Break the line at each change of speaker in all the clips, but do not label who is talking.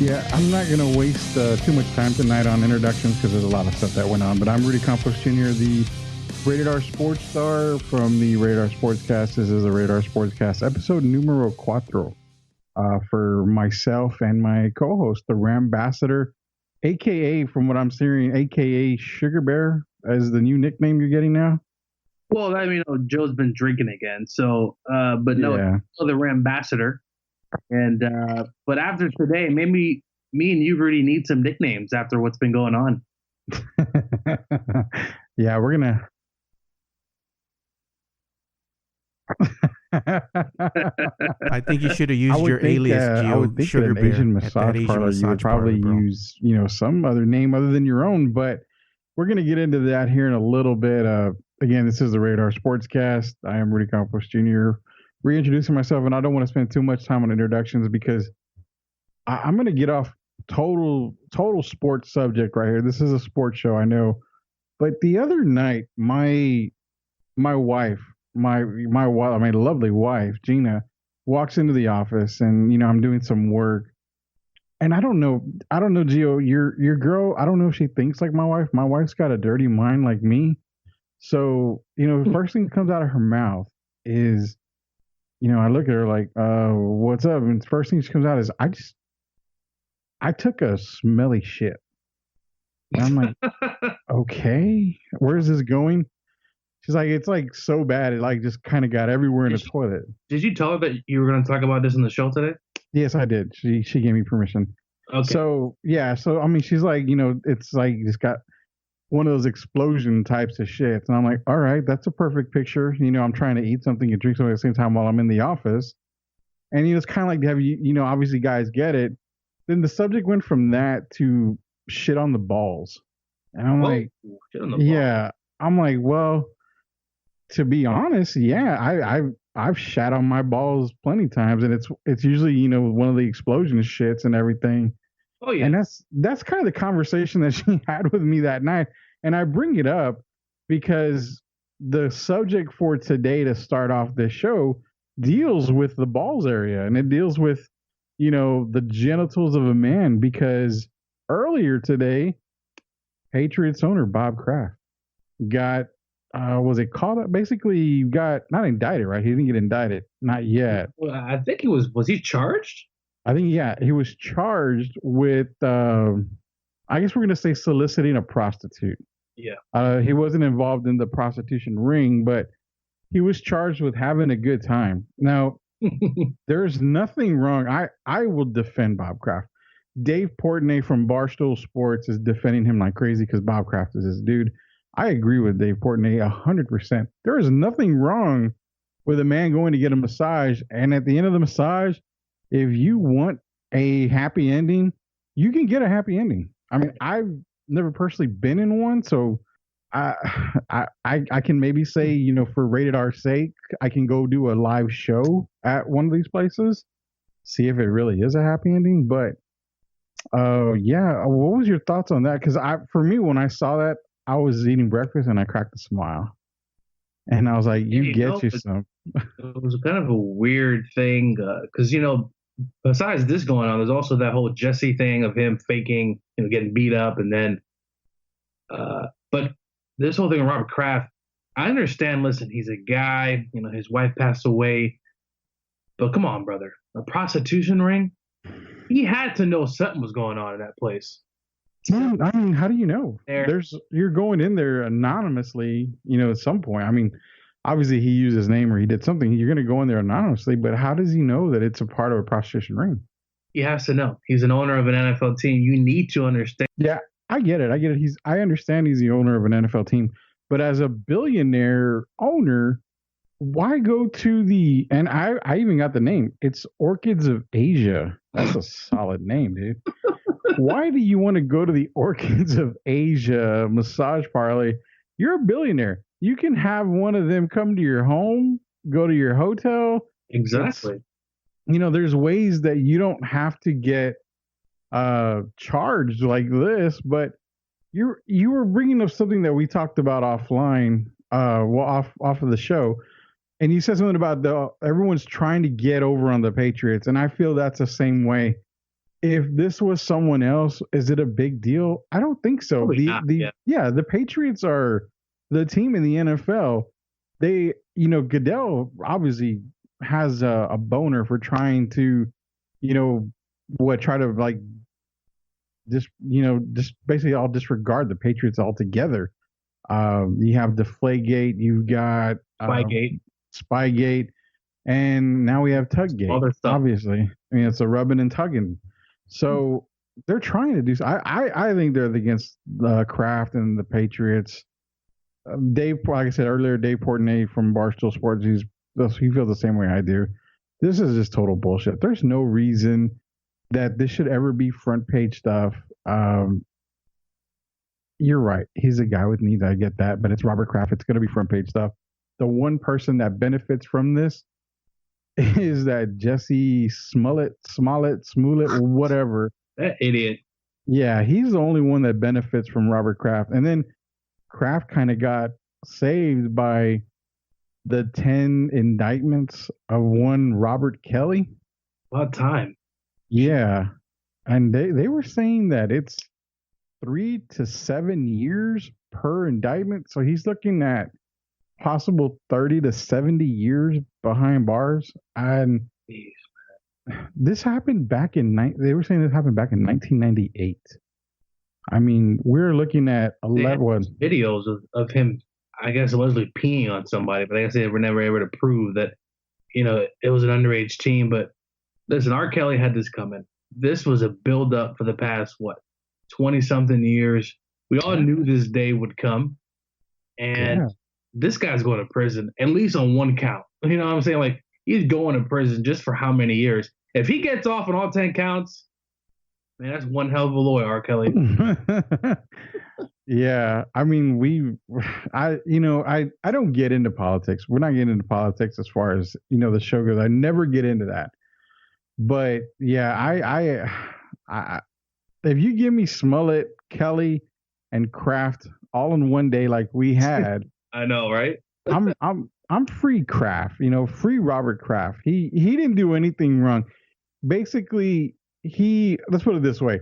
Yeah, I'm not going to waste too much time tonight on introductions because there's a lot of stuff that went on. But I'm Rudy Campos Jr., the Rated R Sports Star from the Rated R Sportscast. This is the Rated R Sportscast, episode numero cuatro, for myself and my co-host, the Rambassador, a.k.a., from what I'm seeing, a.k.a. Sugar Bear, as the new nickname you're getting now.
Well, I mean, Joe's been drinking again, so but no,
Yeah.
the Rambassador. And but after today, maybe me and you, Rudy, need some nicknames after what's been going on.
Yeah, we're gonna.
I think you should have used your alias,
I
Gio
would think
Sugar
that an Asian
Bear, at
massage
that Asian
parlor, you would
massage
probably
parlor, bro.
use, some other name other than your own. But we're gonna get into that here in a little bit. Again, this is the Radar Sportscast. I am Rudy Campos Jr. Reintroducing myself, and I don't want to spend too much time on introductions because I'm gonna get off total sports subject right here. This is a sports show, I know, but the other night, my wife, my lovely wife, Gina, walks into the office, and I'm doing some work, and I don't know, Gio, your girl, I don't know if she thinks like my wife. My wife's got a dirty mind like me, so the first thing that comes out of her mouth is, I look at her like, what's up? And the first thing she comes out is, I took a smelly shit. And I'm like, okay, where's this going? She's like, it's like so bad, it like just kind of got everywhere in the toilet.
Did you tell her that you were going to talk about this in the show today?
Yes, I did. She gave me permission.
Okay.
So yeah, so I mean, she's like, it's like just got one of those explosion types of shits, and I'm like, all right, that's a perfect picture. I'm trying to eat something and drink something at the same time while I'm in the office, and it's kind of like, have you, obviously guys get it. Then the subject went from that to shit on the balls, and I'm like,
shit on the balls.
yeah, I'm like, well, to be honest, yeah, I've shat on my balls plenty of times, and it's usually one of the explosion shits and everything.
Oh yeah,
and that's kind of the conversation that she had with me that night, and I bring it up because the subject for today to start off this show deals with the balls area, and it deals with the genitals of a man, because earlier today, Patriots owner Bob Kraft got was it caught up? Basically, got not indicted, right? He didn't get indicted, not yet.
Well, I think he was he charged?
I think he was charged with I guess we're gonna say soliciting a prostitute.
Yeah.
He wasn't involved in the prostitution ring, but he was charged with having a good time. Now, there's nothing wrong. I will defend Bob Kraft. Dave Portnoy from Barstool Sports is defending him like crazy because Bob Kraft is his dude. I agree with Dave Portnoy 100%. There is nothing wrong with a man going to get a massage, and at the end of the massage, if you want a happy ending, you can get a happy ending. I mean, I've never personally been in one, so I can maybe say, for Rated R's sake, I can go do a live show at one of these places, see if it really is a happy ending. But yeah, what was your thoughts on that? Because for me, when I saw that, I was eating breakfast and I cracked a smile, and I was like, "You get you some."
It was kind of a weird thing because besides this going on, there's also that whole Jesse thing of him faking, getting beat up, and then but this whole thing with Robert Kraft, I understand. Listen, he's a guy. His wife passed away, but come on, brother, a prostitution ring. He had to know something was going on in that place.
Man, I mean, how do you know? You're going in there anonymously, at some point. I mean, obviously he used his name or he did something. You're going to go in there anonymously, but how does he know that it's a part of a prostitution ring?
He has to know. He's an owner of an NFL team. You need to understand.
Yeah, I get it. I understand he's the owner of an NFL team, but as a billionaire owner, why go to and I even got the name. It's Orchids of Asia. That's a solid name, dude. Why do you want to go to the Orchids of Asia massage parlor? You're a billionaire. You can have one of them come to your home, go to your hotel.
Exactly.
There's ways that you don't have to get charged like this, but you were bringing up something that we talked about offline, off of the show, and you said something about everyone's trying to get over on the Patriots, and I feel that's the same way. if this was someone else, is it a big deal? I don't think so.
Probably not. Yeah.
The Patriots are the team in the NFL. They, Goodell obviously has a boner for trying to, try to like just basically all disregard the Patriots altogether. You have Deflategate, you've got
Spygate.
Spygate, and now we have Tuggate.
Other stuff.
Obviously, I mean it's a rubbing and tugging. So they're trying to do. I think they're against Kraft and the Patriots. Dave, like I said earlier, Dave Portnoy from Barstool Sports, he feels the same way I do. This is just total bullshit. There's no reason that this should ever be front page stuff. You're right. He's a guy with needs. I get that, but it's Robert Kraft. It's going to be front page stuff. The one person that benefits from this is that Jesse Smollett, whatever.
That idiot.
Yeah, he's the only one that benefits from Robert Kraft. And then Kraft kind of got saved by the 10 indictments of one Robert Kelly.
About time.
Yeah. And they were saying that it's 3 to 7 years per indictment. So he's looking at possible 30 to 70 years behind bars. And this happened back they were saying this happened back in 1998. I mean, we're looking at 11
videos of him, I guess, allegedly peeing on somebody, but I guess they were never able to prove that, it was an underage team. But listen, R. Kelly had this coming. This was a build-up for the past, 20-something years. We all knew this day would come. And this guy's going to prison, at least on one count. You know what I'm saying? Like, he's going to prison just for how many years? If he gets off on all 10 counts, man, that's one hell of a lawyer, R. Kelly.
Yeah. I mean, I don't get into politics. We're not getting into politics as far as, the show goes. I never get into that. But yeah, I if you give me Smollett, Kelly, and Kraft all in one day like we had,
I know, right?
I'm free Kraft, free Robert Kraft. He didn't do anything wrong. Basically, let's put it this way.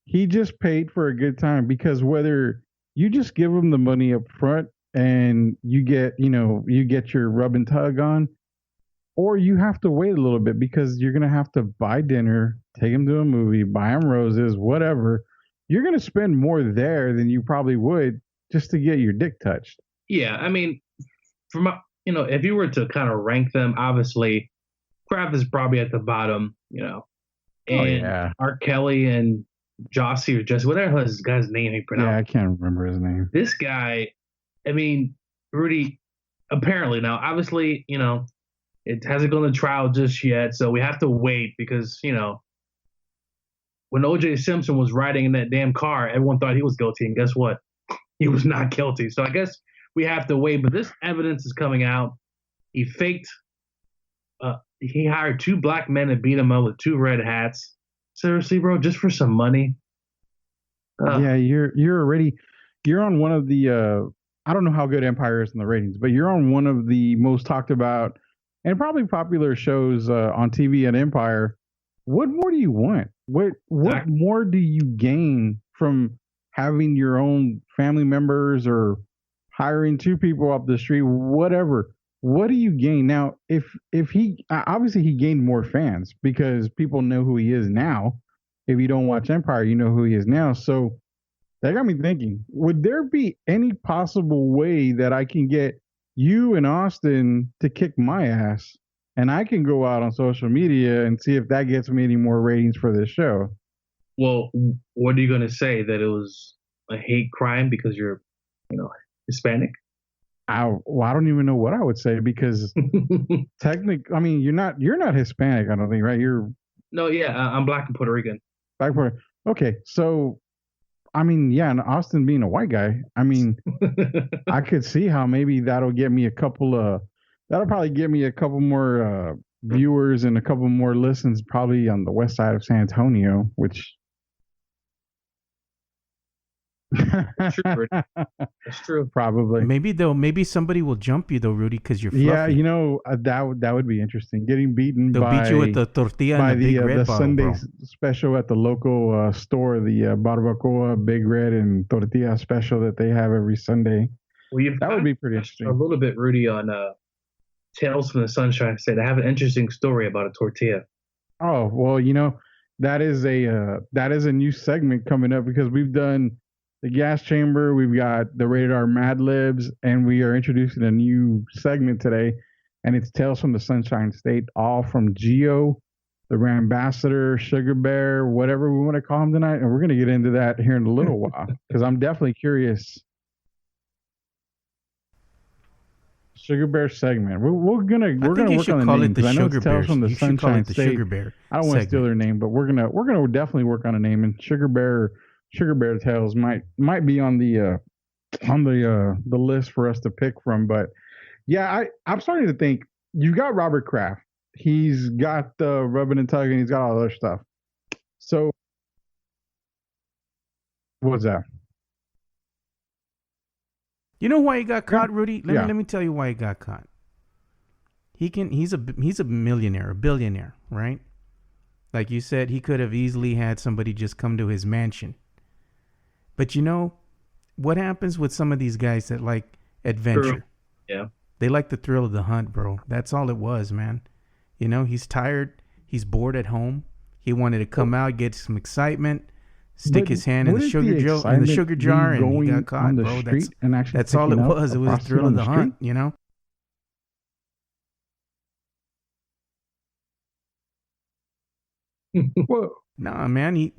He just paid for a good time, because whether you just give him the money up front and you get your rub and tug on, or you have to wait a little bit because you're going to have to buy dinner, take him to a movie, buy him roses, whatever. You're going to spend more there than you probably would just to get your dick touched.
Yeah, I mean, if you were to kind of rank them, obviously, Kraft is probably at the bottom, and R. Kelly and Jossie or Jesse, whatever his guy's name he pronounced.
Yeah, I can't remember his name.
This guy, I mean, Rudy, apparently now, obviously, it hasn't gone to trial just yet, so we have to wait because, when O.J. Simpson was riding in that damn car, everyone thought he was guilty, and guess what? He was not guilty. So I guess we have to wait, but this evidence is coming out. He he hired 2 black men to beat him up with 2 red hats. Seriously, bro, just for some money?
Yeah, you're on one of the, I don't know how good Empire is in the ratings, but you're on one of the most talked about and probably popular shows on TV at Empire. What more do you want? What more do you gain from having your own family members or hiring 2 people off the street, whatever? What do you gain? Now, if he obviously he gained more fans because people know who he is now. If you don't watch Empire, you know who he is now. So that got me thinking, would there be any possible way that I can get you and Austin to kick my ass and I can go out on social media and see if that gets me any more ratings for this show?
Well, what are you going to say? That it was a hate crime because you're, Hispanic?
I don't even know what I would say, because technically, I mean, you're not Hispanic, I don't think, right?
No, yeah, I'm black and Puerto Rican.
Black Puerto. Okay, so I mean, yeah, and Austin being a white guy, I mean, I could see how maybe that'll probably get me a couple more viewers and a couple more listens, probably on the west side of San Antonio, which
That's true, Rudy. That's true.
Probably.
Maybe somebody will jump you though, Rudy, because you're
Yeah,
fluffy.
that would be interesting. Getting beaten
They'll beat you with the tortilla and
by
the big red
the
bottle,
Sunday
bro.
special at the local store, the barbacoa, big red, and tortilla special that they have every Sunday.
Well, you've
That would be pretty interesting.
A little bit, Rudy, on Tales from the Sunshine State. I have an interesting story about a tortilla.
Oh well, that is a new segment coming up because we've done the gas chamber, we've got the Rated R Mad Libs, and we are introducing a new segment today, and it's Tales from the Sunshine State, all from Geo, the Rambassador, Sugar Bear, whatever we want to call him tonight, and we're going to get into that here in a little while because I'm definitely curious. Sugar Bear segment. We're gonna work on the name because I know it's Tales from the Sunshine State.
Sugar Bear.
I don't want to steal their name, but we're gonna definitely work on a name. And Sugar Bear Tales might be on the list for us to pick from. But yeah, I'm starting to think you got Robert Kraft. He's got the rubbing and tugging. He's got all the other stuff. So what's that?
You know why he got caught, Rudy? Let me tell you why he got caught. He's a millionaire, a billionaire, right? Like you said, he could have easily had somebody just come to his mansion. But you know what happens with some of these guys that like adventure?
True. Yeah.
They like the thrill of the hunt, bro. That's all it was, man. You know, he's tired, he's bored at home. He wanted to come out, get some excitement. Stick his hand in the sugar jar, and he got caught, bro. That's all it was. It was the thrill of the hunt, you know. Nah, man.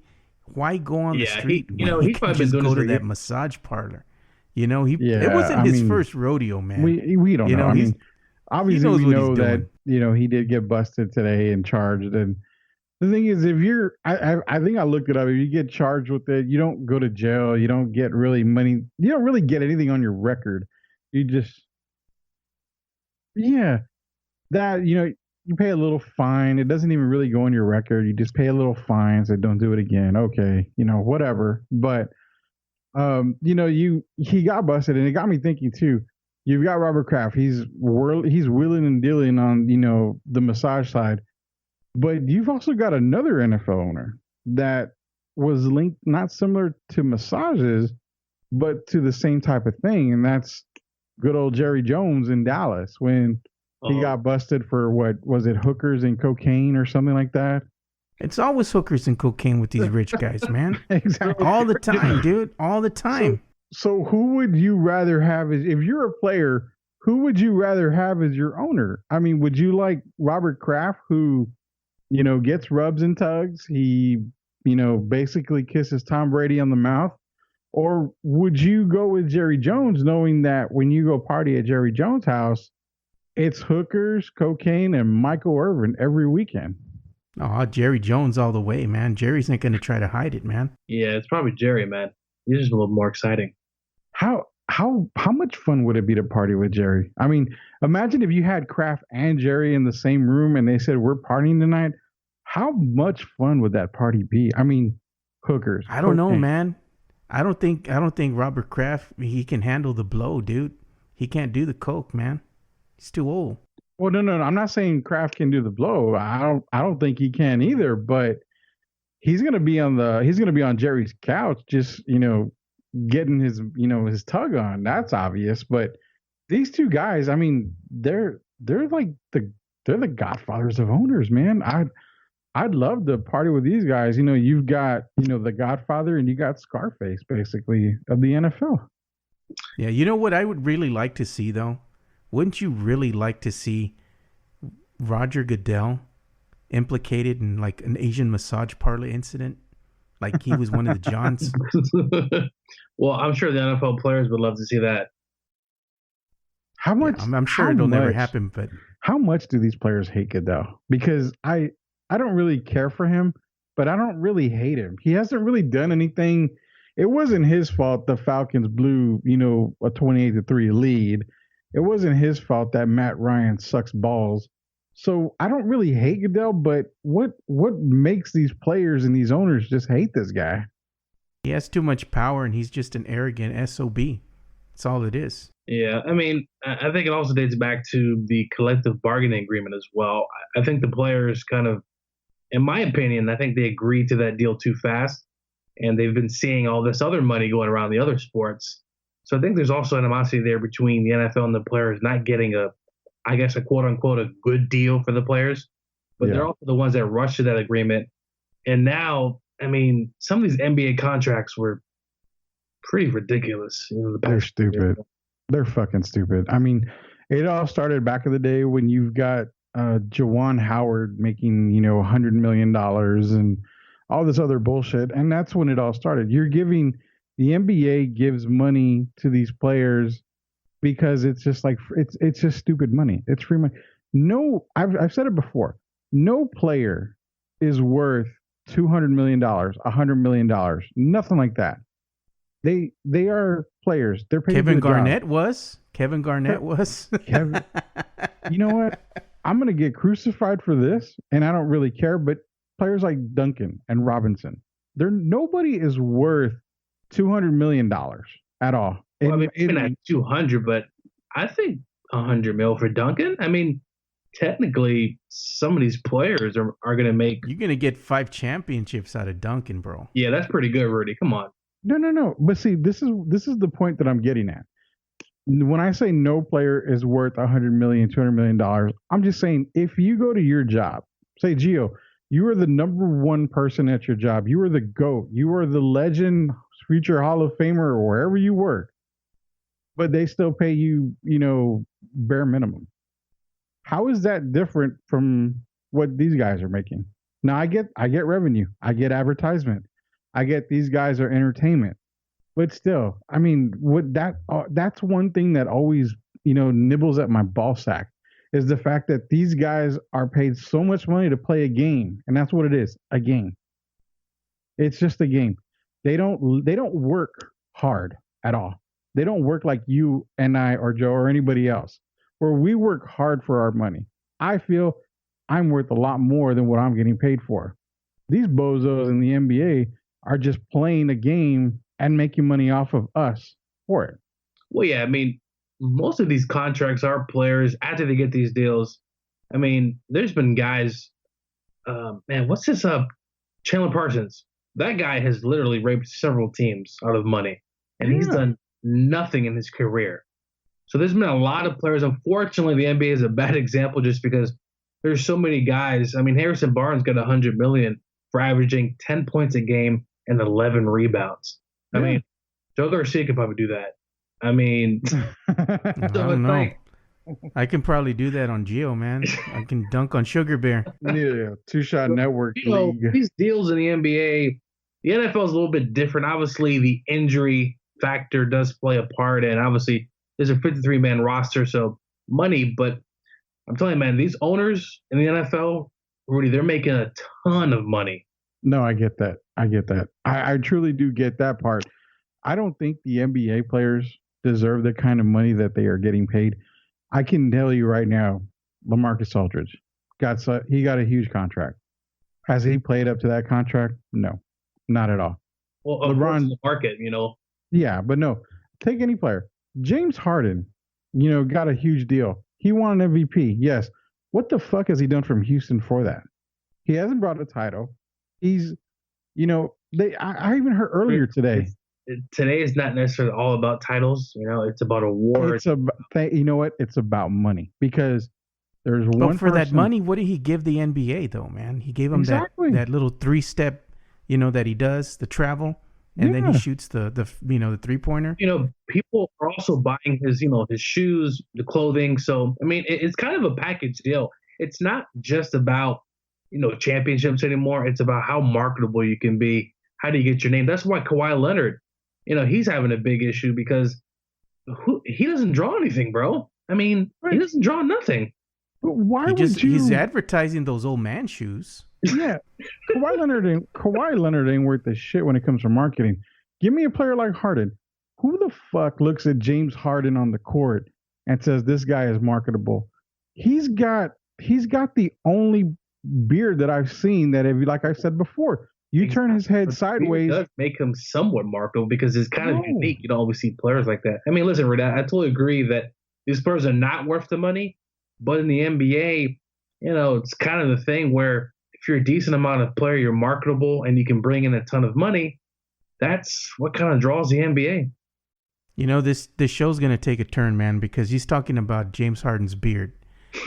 Why go on the street? He probably just go to that massage parlor. You know, it wasn't his first rodeo, man.
We don't know. I mean, obviously we know that he did get busted today and charged. And the thing is, if you're, I think I looked it up. If you get charged with it, you don't go to jail. You don't get really money. You don't really get anything on your record. You just, that you pay a little fine. It doesn't even really go on your record. You just pay a little fine, so don't do it again. Okay, whatever. But he got busted, and it got me thinking too. You've got Robert Kraft. He's wheeling and dealing on the massage side. But you've also got another NFL owner that was linked not similar to massages, but to the same type of thing. And that's good old Jerry Jones in Dallas when he got busted for what was it, hookers and cocaine or something like that.
It's always hookers and cocaine with these rich guys, man.
Exactly.
All the time, dude. All the time.
So who would you rather have if you're a player, who would you rather have as your owner? I mean, would you like Robert Kraft, who gets rubs and tugs? He, basically kisses Tom Brady on the mouth. Or would you go with Jerry Jones, knowing that when you go party at Jerry Jones' house, it's hookers, cocaine, and Michael Irvin every weekend?
Oh, Jerry Jones all the way, man. Jerry's not going to try to hide it, man.
Yeah, it's probably Jerry, man. He's just a little more exciting.
How much fun would it be to party with Jerry? I mean, imagine if you had Kraft and Jerry in the same room and they said, we're partying tonight. How much fun would that party be? I mean, hookers.
I don't know, man. I don't think Robert Kraft, he can handle the blow, dude. He can't do the coke, man. He's too old.
Well, no. I'm not saying Kraft can do the blow. I don't think he can either, but he's going to be on Jerry's couch just, getting his tug on. That's obvious, but these two guys, I mean, they're like they're the godfathers of owners, man. I'd love to party with these guys. You've got, the Godfather and you got Scarface, basically, of the NFL.
Yeah, you know what I would really like to see, though? Wouldn't you really like to see Roger Goodell implicated in, like, an Asian massage parlor incident? Like he was one of the Johns?
Well, I'm sure the NFL players would love to see that.
How much?
Yeah, I'm sure it'll never happen, but...
How much do these players hate Goodell? Because I don't really care for him, but I don't really hate him. He hasn't really done anything. It wasn't his fault the Falcons blew, a 28-3 lead. It wasn't his fault that Matt Ryan sucks balls. So I don't really hate Goodell, but what makes these players and these owners just hate this guy?
He has too much power, and he's just an arrogant SOB. That's all it is.
Yeah, I mean, I think it also dates back to the collective bargaining agreement as well. I think the players kind of, in my opinion, I think they agreed to that deal too fast, and they've been seeing all this other money going around the other sports. So I think there's also animosity there between the NFL and the players not getting a quote unquote a good deal for the players, but they're also the ones that rushed to that agreement. And now, I mean, some of these NBA contracts were pretty ridiculous.
They're stupid. They're fucking stupid. I mean, it all started back in the day when you've got Jawan Howard making, $100 million and all this other bullshit. And that's when it all started. The NBA gives money to these players because it's just like, it's just stupid money. It's free money. No, I've said it before. No player is worth $200 million, $100 million, nothing like that. They are players. They're paid.
Kevin Garnett was. Kevin,
you know what? I'm gonna get crucified for this, and I don't really care. But players like Duncan and Robinson, nobody is worth $200 million at all.
Well, I mean, even at 200, but I think 100 mil for Duncan. I mean, technically, some of these players are going to make.
You're going to get 5 championships out of Duncan, bro.
Yeah, that's pretty good, Rudy. Come on.
No. But see, this is the point that I'm getting at. When I say no player is worth $100 million, $200 million, I'm just saying if you go to your job, say Gio, you are the number one person at your job. You are the GOAT. You are the legend, future Hall of Famer, or wherever you work. But they still pay you, bare minimum. How is that different from what these guys are making? Now I get revenue, I get advertisement, I get these guys are entertainment, but still, I mean, that's one thing that always nibbles at my ball sack is the fact that these guys are paid so much money to play a game, and that's what it is, a game. It's just a game. They don't work hard at all. They don't work like you and I or Joe or anybody else, where we work hard for our money. I feel I'm worth a lot more than what I'm getting paid for. These bozos in the NBA are just playing a game and making money off of us for it.
Well, yeah, I mean, most of these contracts are players after they get these deals. I mean, there's been guys, what's this Chandler Parsons? That guy has literally raped several teams out of money, and he's done nothing in his career. So there's been a lot of players. Unfortunately, the NBA is a bad example just because there's so many guys. I mean, Harrison Barnes got $100 million for averaging 10 points a game and 11 rebounds. I mean, Joe Garcia could probably do that. I mean,
I don't know. I can probably do that on Geo, man. I can dunk on Sugar Bear.
Yeah, two-shot network league.
These deals in the NBA, the NFL is a little bit different. Obviously, the injury factor does play a part, and obviously there's a 53-man roster, so money. But I'm telling you, man, these owners in the NFL, Rudy, they're making a ton of money.
No, I get that. I truly do get that part. I don't think the NBA players deserve the kind of money that they are getting paid. I can tell you right now, LaMarcus Aldridge got a huge contract. Has he played up to that contract? No, not at all.
Well, LeBron, the market,
Yeah, but no. Take any player. James Harden, got a huge deal. He won an MVP. Yes. What the fuck has he done from Houston for that? He hasn't brought a title. He's, I even heard earlier today.
Today is not necessarily all about titles. It's about awards.
You know what? It's about money because there's one.
But for that money, what did he give the NBA though, man? He gave him that little 3-step, that he does, the travel, and then he shoots the 3-pointer.
People are also buying his shoes, the clothing. So I mean, it's kind of a package deal. It's not just about championships anymore. It's about how marketable you can be. How do you get your name? That's why Kawhi Leonard, he's having a big issue because he doesn't draw anything, bro. I mean, he doesn't draw nothing.
But why
he's advertising those old man shoes.
Yeah. Kawhi Leonard ain't worth the shit when it comes to marketing. Give me a player like Harden. Who the fuck looks at James Harden on the court and says this guy is marketable? He's got the only beard that I've seen that, like I said before, You turn his head
It
sideways.
does make him somewhat marketable because it's kind of
No.
unique. You don't always see players like that. I mean, listen, Rudy, I totally agree that these players are not worth the money, but in the NBA, it's kind of the thing where if you're a decent amount of player, you're marketable and you can bring in a ton of money. That's what kind of draws the NBA.
This show's gonna take a turn, man, because he's talking about James Harden's beard,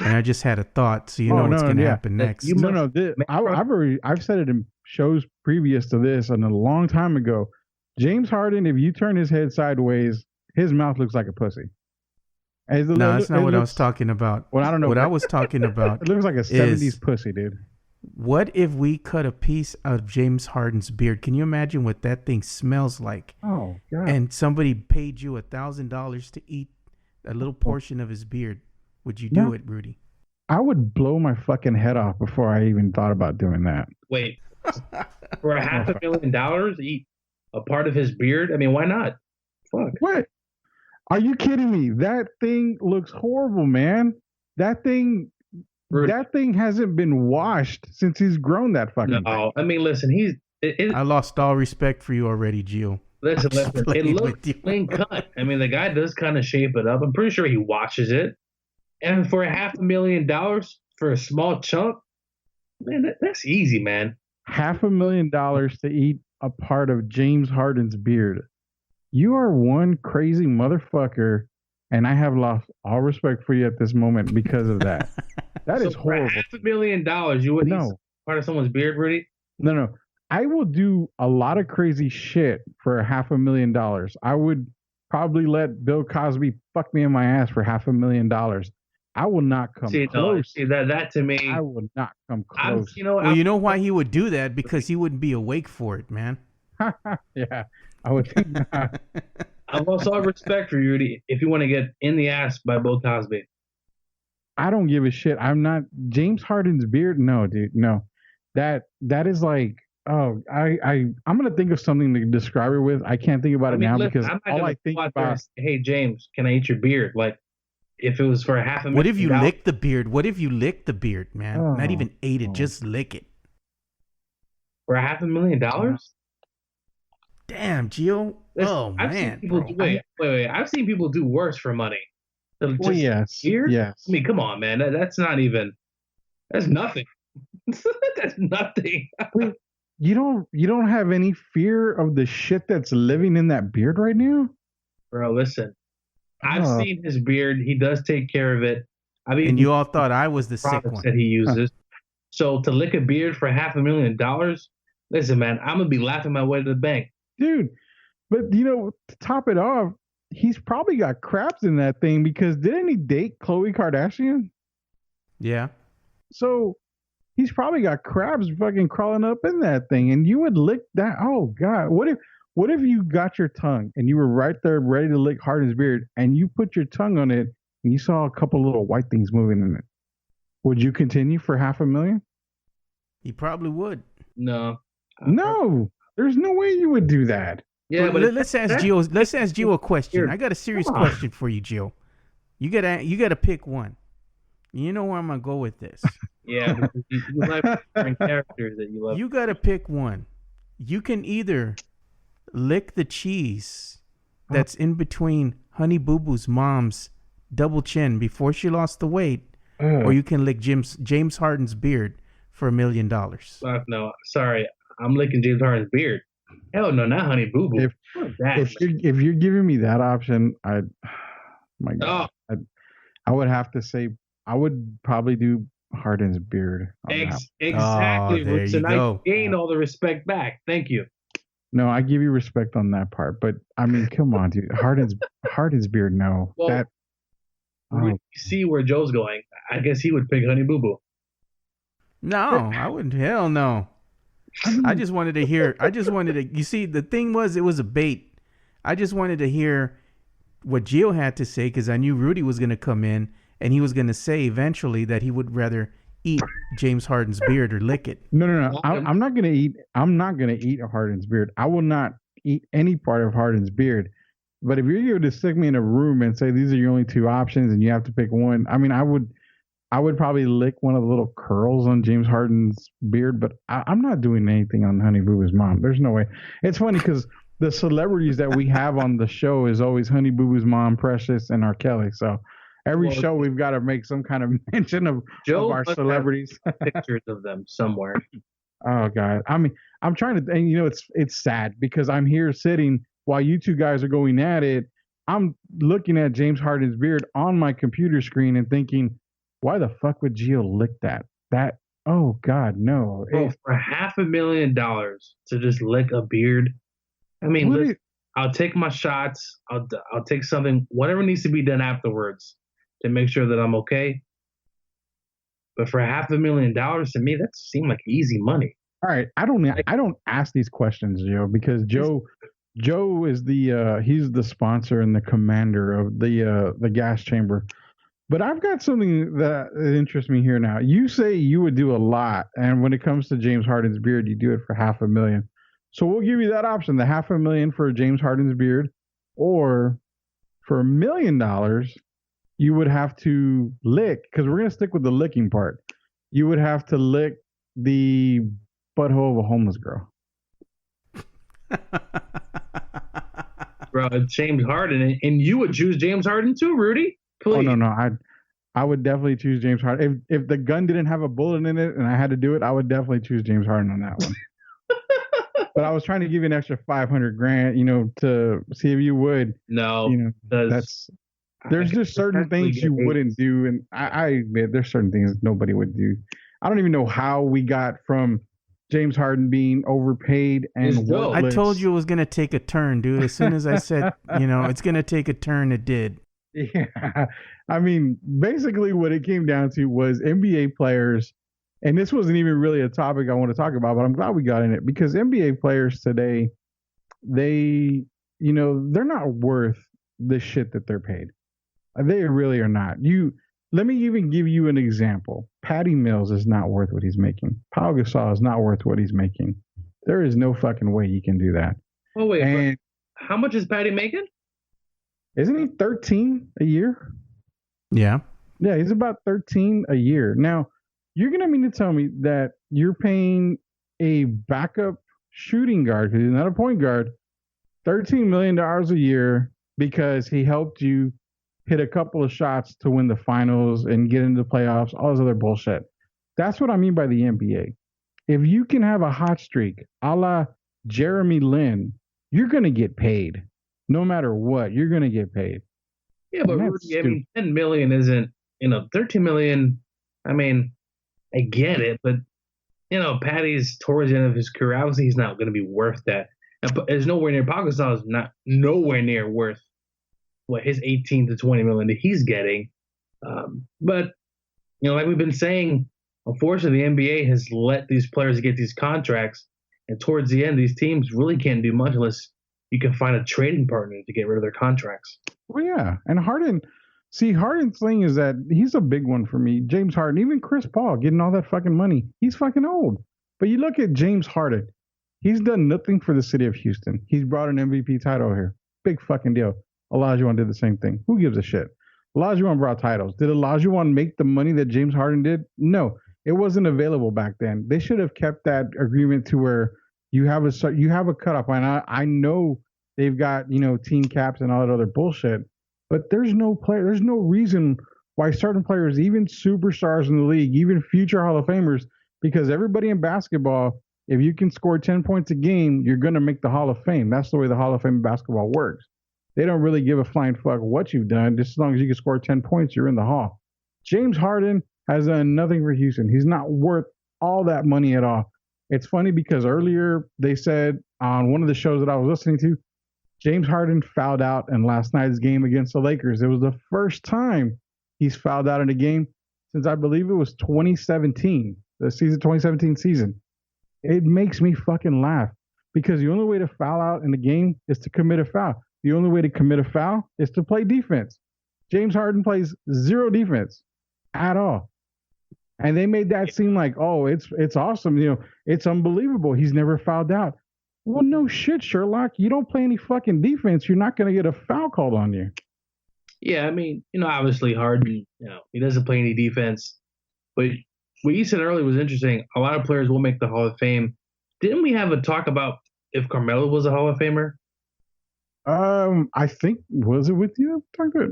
and I just had a thought, so what's gonna happen next.
I've said it in shows previous to this, and a long time ago. James Harden, if you turn his head sideways, his mouth looks like a pussy.
No, that's not what I was talking about.
Well, I don't know
what I was talking about.
It looks like a 70s pussy, dude.
What if we cut a piece of James Harden's beard? Can you imagine what that thing smells like?
Oh, God.
And somebody paid you $1,000 to eat a little portion of his beard. Would you do it, Rudy?
I would blow my fucking head off before I even thought about doing that.
Wait, for $500,000, eat a part of his beard? I mean, why not? Fuck.
What? Are you kidding me? That thing looks horrible, man. That thing hasn't been washed since he's grown that fucking thing.
I mean, listen,
I lost all respect for you already, Gio.
Listen. It looks clean cut. I mean, the guy does kind of shape it up. I'm pretty sure he washes it. And for $500,000 for a small chunk, man, that's easy, man.
$500,000 to eat a part of James Harden's beard. You are one crazy motherfucker, and I have lost all respect for you at this moment because of that. That is horrible.
For $500,000, you wouldn't eat part of someone's beard, Rudy?
No. I will do a lot of crazy shit for $500,000. I would probably let Bill Cosby fuck me in my ass for $500,000. I will not come close.
That to me,
I will not come close.
You know why he would do that? Because he wouldn't be awake for it, man.
Yeah, I would think not.
I've lost all respect for you, Rudy, if you want to get in the ass by Bill Cosby.
I don't give a shit. I'm not James Harden's beard. No, dude, no. That is like, I'm gonna think of something to describe it with. I can't think about it now because all I think about.
Hey James, can I eat your beard? Like, if it was for $500,000.
What if you lick the beard? What if you lick the beard, man? Not even ate it, just lick it.
For $500,000?
Damn, Gio. Man.
Wait. I've seen people do worse for money.
Yes. I
mean, come on, man. That's not even. That's nothing. That's nothing.
You don't have any fear of the shit that's living in that beard right now?
Bro, listen. I've seen his beard. He does take care of it. I mean,
and you all thought I was the sick one
that he uses. So to lick a beard for $500,000, listen, man, I'm gonna be laughing my way to the bank,
dude. But to top it off, he's probably got crabs in that thing because didn't he date Khloe Kardashian?
Yeah.
So he's probably got crabs fucking crawling up in that thing, and you would lick that. Oh God, what if you got your tongue and you were right there ready to lick Harden's beard, and you put your tongue on it and you saw a couple little white things moving in it? Would you continue for $500,000?
He probably would.
No,
there's no way you would do that.
Yeah, but let's ask Gio a question. I got a serious question for you, Gio. You gotta pick one. You know where I'm gonna go with this.
Yeah, because you like different characters that you love.
You gotta pick one. You can either lick the cheese that's in between Honey Boo Boo's mom's double chin before she lost the weight, or you can lick James Harden's beard for $1 million.
No, sorry, I'm licking James Harden's beard. Hell no, not Honey Boo Boo.
If you're giving me that option, I would have to say I would probably do Harden's beard.
Exactly. And I gain all the respect back. Thank you.
No, I give you respect on that part, but I mean, come on, dude. Harden's beard, no.
Well, you see where Joe's going. I guess he would pick Honey Boo Boo.
No, I wouldn't. Hell no. I just wanted to hear. You see, the thing was, it was a bait. I just wanted to hear what Gio had to say because I knew Rudy was going to come in and he was going to say eventually that he would rather eat James Harden's beard or lick it.
No. I'm not going to eat. I'm not going to eat Harden's beard. I will not eat any part of Harden's beard. But if you're going to stick me in a room and say these are your only two options and you have to pick one, I mean, I I would probably lick one of the little curls on James Harden's beard, but I'm not doing anything on Honey Boo Boo's mom. There's no way. It's funny because the celebrities that we have on the show is always Honey Boo Boo's mom, Precious, and R. Kelly. So every show we've got to make some kind of mention of our celebrities.
Pictures of them somewhere.
Oh God! I mean, I'm trying to, and it's sad because I'm here sitting while you two guys are going at it. I'm looking at James Harden's beard on my computer screen and thinking, why the fuck would Gio lick that? Oh God, no.
Bro, for $500,000 to just lick a beard. I mean, listen, I'll take my shots. I'll take something, whatever needs to be done afterwards to make sure that I'm okay. But for $500,000 to me, that seemed like easy money.
All right, I don't ask these questions, Joe, because Joe is he's the sponsor and the commander of the gas chamber. But I've got something that interests me here now. You say you would do a lot, and when it comes to James Harden's beard, you do it for $500,000. So we'll give you that option: the $500,000 for James Harden's beard, or for $1 million, you would have to lick, because we're gonna stick with the licking part. You would have to lick the butthole of a homeless girl.
Bro, James Harden, and you would choose James Harden too, Rudy? Please.
Oh no, I would definitely choose James Harden. If the gun didn't have a bullet in it and I had to do it, I would definitely choose James Harden on that one. But I was trying to give you an extra $500,000, to see if you would.
No,
there's just certain things you wouldn't do, and I admit there's certain things nobody would do. I don't even know how we got from James Harden being overpaid and
I told you it was gonna take a turn, dude. As soon as I said, it's gonna take a turn, it did.
Yeah, I mean, basically what it came down to was NBA players, and this wasn't even really a topic I want to talk about, but I'm glad we got in it, because NBA players today, they're not worth the shit that they're paid. They really are not. Let me even give you an example. Patty Mills is not worth what he's making. Pau Gasol is not worth what he's making. There is no fucking way you can do that.
Oh wait, and how much is Patty making?
Isn't he 13 a year?
Yeah.
Yeah, he's about 13 a year. Now, you're going to mean to tell me that you're paying a backup shooting guard, because he's not a point guard, $13 million a year because he helped you hit a couple of shots to win the finals and get into the playoffs, all this other bullshit. That's what I mean by the NBA. If you can have a hot streak, a la Jeremy Lin, you're going to get paid. No matter what, you're going to get paid.
Yeah, but Rudy, I mean, $10 million isn't, $13 million. I mean, I get it, but Patty's towards the end of his career. Obviously, he's not going to be worth that. And there's nowhere near. Pau Gasol is not nowhere near worth what his 18 to 20 million that he's getting. But like we've been saying, unfortunately, the NBA has let these players get these contracts, and towards the end, these teams really can't do much unless you can find a trading partner to get rid of their contracts.
Well, yeah. And Harden's thing is that he's a big one for me. James Harden, even Chris Paul getting all that fucking money. He's fucking old. But you look at James Harden. He's done nothing for the city of Houston. He's brought an MVP title here. Big fucking deal. Olajuwon did the same thing. Who gives a shit? Olajuwon brought titles. Did Olajuwon make the money that James Harden did? No. It wasn't available back then. They should have kept that agreement to where you have a cutoff. And I know they've got, team caps and all that other bullshit, but there's no reason why certain players, even superstars in the league, even future Hall of Famers, because everybody in basketball, if you can score 10 points a game, you're going to make the Hall of Fame. That's the way the Hall of Fame basketball works. They don't really give a flying fuck what you've done. Just as long as you can score 10 points, you're in the Hall. James Harden has done nothing for Houston. He's not worth all that money at all. It's funny because earlier they said on one of the shows that I was listening to, James Harden fouled out in last night's game against the Lakers. It was the first time he's fouled out in a game since I believe it was 2017, the 2017 season. It makes me fucking laugh because the only way to foul out in the game is to commit a foul. The only way to commit a foul is to play defense. James Harden plays zero defense at all. And they made that seem like, oh, it's awesome. It's unbelievable. He's never fouled out. Well, no shit, Sherlock. You don't play any fucking defense, you're not going to get a foul called on you.
Yeah, I mean, obviously Harden, he doesn't play any defense. But what you said earlier was interesting. A lot of players will make the Hall of Fame. Didn't we have a talk about if Carmelo was a Hall of Famer?
I think, was it with you?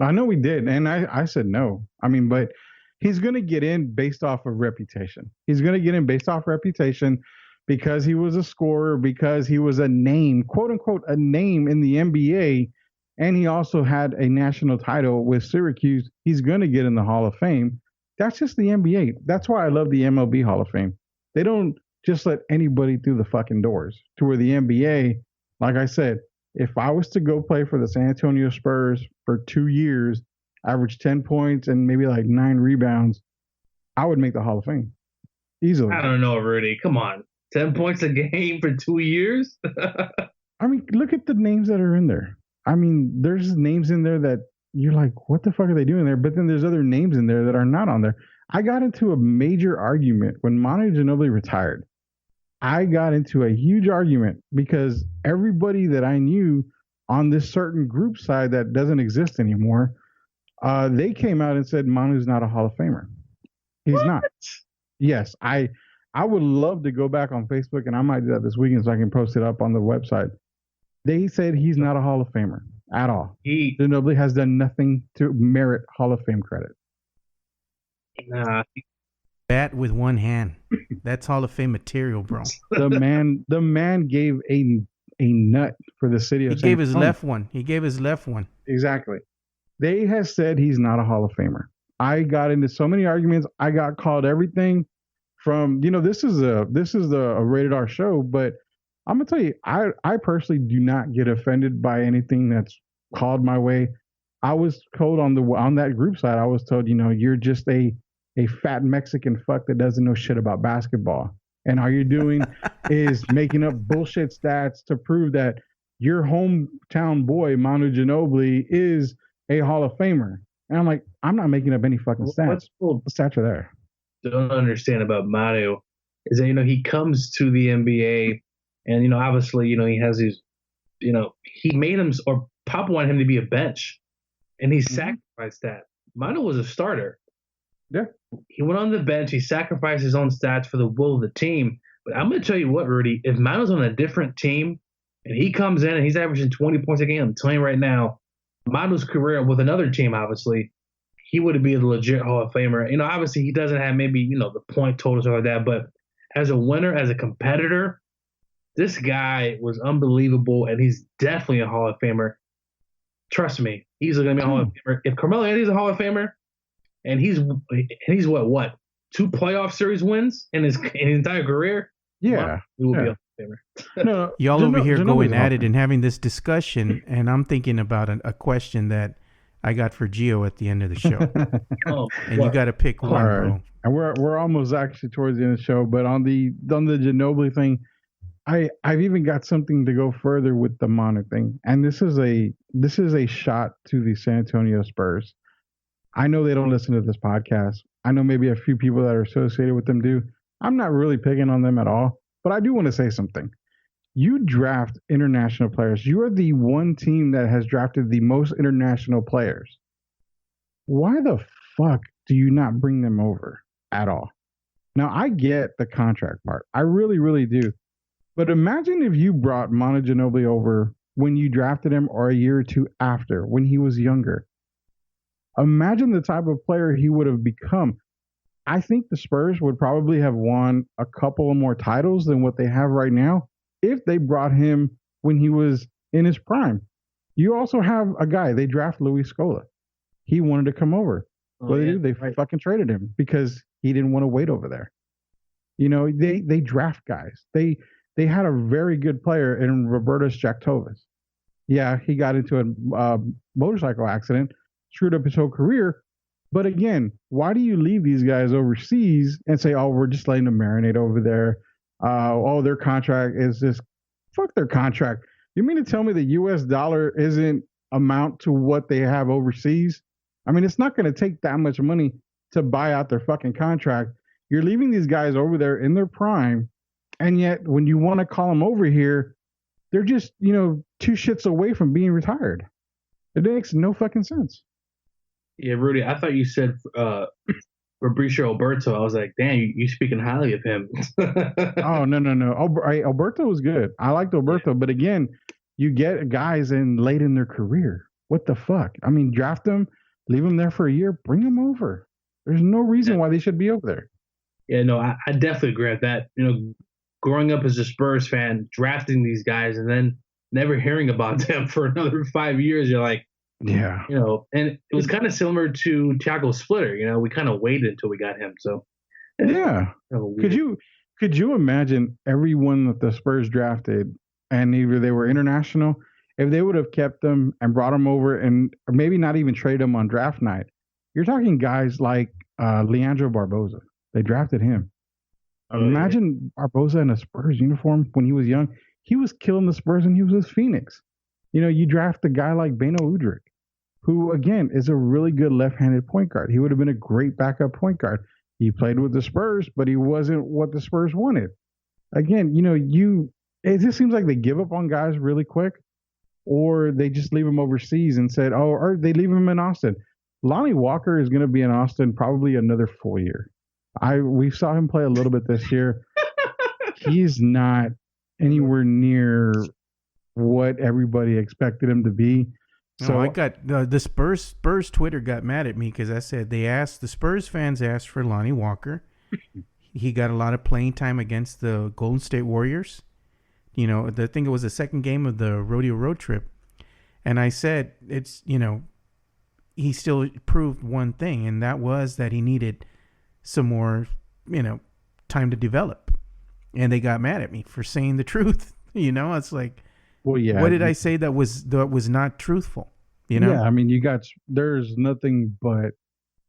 I know we did, and I said no. I mean, but he's going to get in based off of reputation. He's going to get in based off reputation because he was a scorer, because he was a name, quote unquote, a name in the NBA, and he also had a national title with Syracuse. He's going to get in the Hall of Fame. That's just the NBA. That's why I love the MLB Hall of Fame. They don't just let anybody through the fucking doors. To where the NBA, like I said, if I was to go play for the San Antonio Spurs for 2 years, average 10 points and maybe like 9 rebounds, I would make the Hall of Fame easily.
I don't know, Rudy. Come on. 10 points a game for 2 years?
I mean, look at the names that are in there. I mean, there's names in there that you're like, what the fuck are they doing there? But then there's other names in there that are not on there. I got into a major argument when Manu Ginobili retired. I got into a huge argument because everybody that I knew on this certain group side that doesn't exist anymore, they came out and said Manu's not a Hall of Famer. He's not. Yes, I would love to go back on Facebook, and I might do that this weekend so I can post it up on the website. They said he's not a Hall of Famer at all. Ginobili has done nothing to merit Hall of Fame credit.
Nah.
Bat with one hand. That's Hall of Fame material, bro.
The man gave a nut for the city of San
Antonio. He gave his left one. Exactly.
They have said he's not a Hall of Famer. I got into so many arguments. I got called everything from, this is a rated R show, but I'm gonna tell you, I personally do not get offended by anything that's called my way. I was told on that group side, I was told, you're just a fat Mexican fuck that doesn't know shit about basketball. And all you're doing is making up bullshit stats to prove that your hometown boy, Manu Ginobili, is a Hall of Famer. And I'm like, I'm not making up any fucking stats. The stats are there.
Don't understand about Manu is that, he comes to the NBA and, obviously, he has these, he made him, or Pop wanted him to be a bench, and he sacrificed that. Manu was a starter.
Yeah.
He went on the bench. He sacrificed his own stats for the will of the team. But I'm going to tell you what, Rudy, if Manu's on a different team and he comes in and he's averaging 20 points a game, I'm telling you right now, Manu's career with another team, obviously, he would be a legit Hall of Famer. Obviously he doesn't have maybe, the point totals or like that, but as a winner, as a competitor, this guy was unbelievable, and he's definitely a Hall of Famer. Trust me, he's going to be a Hall of Famer. If Carmelo Anthony's a Hall of Famer, and he's what 2 playoff series wins in his entire career,
yeah,
he will be a Hall of Famer.
No, y'all over here going at it and having this discussion, and I'm thinking about a question that I got for Gio at the end of the show. You got to pick one,
right,
bro.
And we're almost actually towards the end of the show, but on the Ginobili thing, I've even got something to go further with the Manu thing, and this is a shot to the San Antonio Spurs. I know they don't listen to this podcast. I know maybe a few people that are associated with them do. I'm not really picking on them at all, but I do want to say something. You draft international players. You are the one team that has drafted the most international players. Why the fuck do you not bring them over at all? Now, I get the contract part. I really, really do. But imagine if you brought Manu Ginobili over when you drafted him or a year or two after, when he was younger. Imagine the type of player he would have become. I think the Spurs would probably have won a couple of more titles than what they have right now if they brought him when he was in his prime. You also have a guy, they draft Luis Scola. He wanted to come over. What did they do? They fucking traded him because he didn't want to wait over there. They draft guys. They had a very good player in Robertas Jaktovis. Yeah, he got into a motorcycle accident, screwed up his whole career. But again, why do you leave these guys overseas and say, oh, we're just letting them marinate over there? Their contract is just, fuck their contract. You mean to tell me the U.S. dollar isn't amount to what they have overseas? I mean, it's not going to take that much money to buy out their fucking contract. You're leaving these guys over there in their prime. And yet, when you want to call them over here, they're just, 2 shits away from being retired. It makes no fucking sense.
Yeah, Rudy, I thought you said for Fabricio Alberto. I was like, damn, you speaking highly of him.
Oh no. Alberto was good. I liked Alberto, but again, you get guys in late in their career. What the fuck? I mean, draft them, leave them there for a year, bring them over. There's no reason why they should be over there.
Yeah, no, I definitely agree with that. Growing up as a Spurs fan, drafting these guys and then never hearing about them for another 5 years, you're like,
yeah.
And it was kind of similar to Thiago Splitter. We kind of waited until we got him. So
yeah. Could you imagine everyone that the Spurs drafted, and either they were international, if they would have kept them and brought them over, and maybe not even trade them on draft night? You're talking guys like Leandro Barbosa. They drafted him. Imagine Barbosa in a Spurs uniform when he was young. He was killing the Spurs and he was with Phoenix. You draft a guy like Beno Udrih, who, again, is a really good left-handed point guard. He would have been a great backup point guard. He played with the Spurs, but he wasn't what the Spurs wanted. Again, it just seems like they give up on guys really quick, or they just leave them overseas and said, or they leave them in Austin. Lonnie Walker is going to be in Austin probably another full year. We saw him play a little bit this year. He's not anywhere near what everybody expected him to be. So
I got the Spurs Twitter got mad at me because I said the Spurs fans asked for Lonnie Walker. He got a lot of playing time against the Golden State Warriors. I think it was the second game of the rodeo road trip. And I said, he still proved one thing, and that was that he needed some more, time to develop. And they got mad at me for saying the truth. It's like, well, yeah. What did I say that was not truthful?
Yeah, I mean, there's nothing but,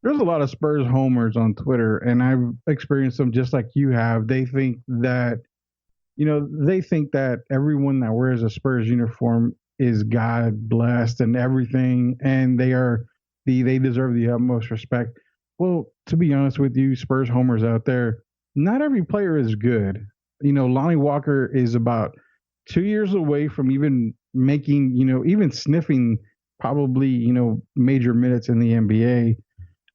there's a lot of Spurs homers on Twitter, and I've experienced them just like you have. They think that, everyone that wears a Spurs uniform is God blessed and everything, and they deserve the utmost respect. Well, to be honest with you, Spurs homers out there, not every player is good. Lonnie Walker is about 2 years away from even making, even sniffing probably, major minutes in the NBA.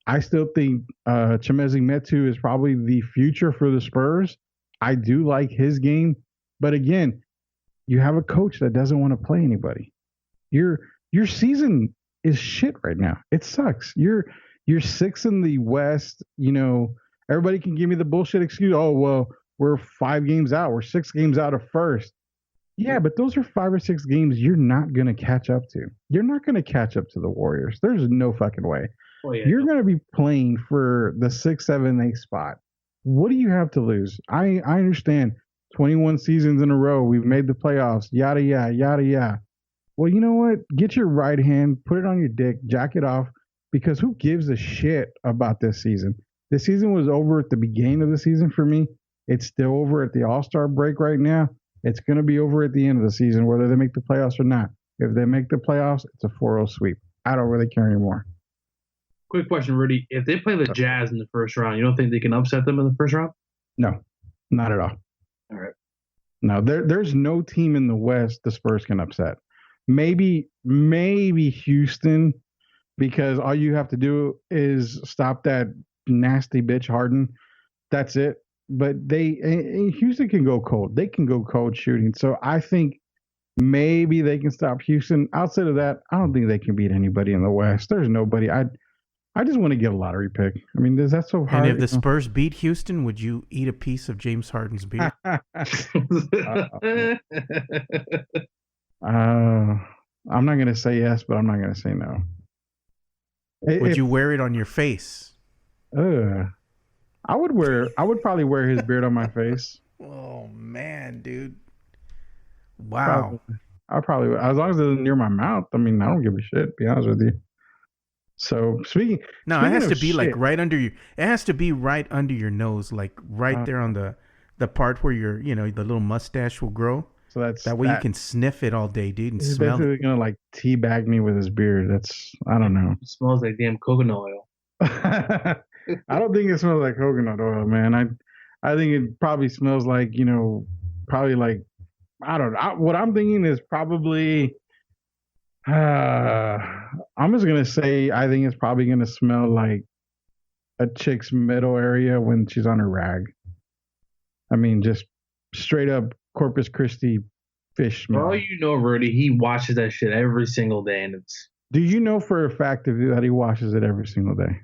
I still think Chimezie Metu is probably the future for the Spurs. I do like his game. But again, you have a coach that doesn't want to play anybody. Your season is shit right now. It sucks. You're sixth in the West. Everybody can give me the bullshit excuse. Oh, well, we're 5 games out. We're 6 games out of first. Yeah, but those are 5 or 6 games you're not going to catch up to. You're not going to catch up to the Warriors. There's no fucking way. Oh, yeah. You're going to be playing for the 6, 7, 8 spot. What do you have to lose? I understand 21 seasons in a row. We've made the playoffs. Yada, yada, yada, yada. Well, you know what? Get your right hand, put it on your dick, jack it off, because who gives a shit about this season? This season was over at the beginning of the season for me. It's still over at the All-Star break right now. It's going to be over at the end of the season, whether they make the playoffs or not. If they make the playoffs, it's a 4-0 sweep. I don't really care anymore.
Quick question, Rudy. If they play the Jazz in the first round, you don't think they can upset them in the first round?
No, not at all.
All right.
No, there's no team in the West the Spurs can upset. Maybe Houston, because all you have to do is stop that nasty bitch Harden. That's it. But Houston can go cold. They can go cold shooting. So I think maybe they can stop Houston. Outside of that, I don't think they can beat anybody in the West. There's nobody. I just want to get a lottery pick. I mean, is that so hard?
And if the Spurs beat Houston, would you eat a piece of James Harden's beard?
I'm not going to say yes, but I'm not going to say no.
Would you wear it on your face?
I would probably wear his beard on my face.
Oh man, dude. Wow.
I probably would. As long as it's near my mouth. I mean, I don't give a shit, to be honest with you. So speaking
it has to be like right under your. It has to be right under your nose, like right there on the part where your the little mustache will grow. So that way you can sniff it all day, dude, and smell it. He's
basically gonna like teabag me with his beard. I don't know.
It smells like damn coconut oil.
I don't think it smells like coconut oil, man. I think it probably smells like probably like I don't know. What I'm thinking is probably. I'm just gonna say I think it's probably gonna smell like a chick's middle area when she's on her rag. I mean, just straight up Corpus Christi fish
For all
smell.
you know, Rudy, he watches that shit every single day, and it's
Do you know for a fact that he washes it every single day?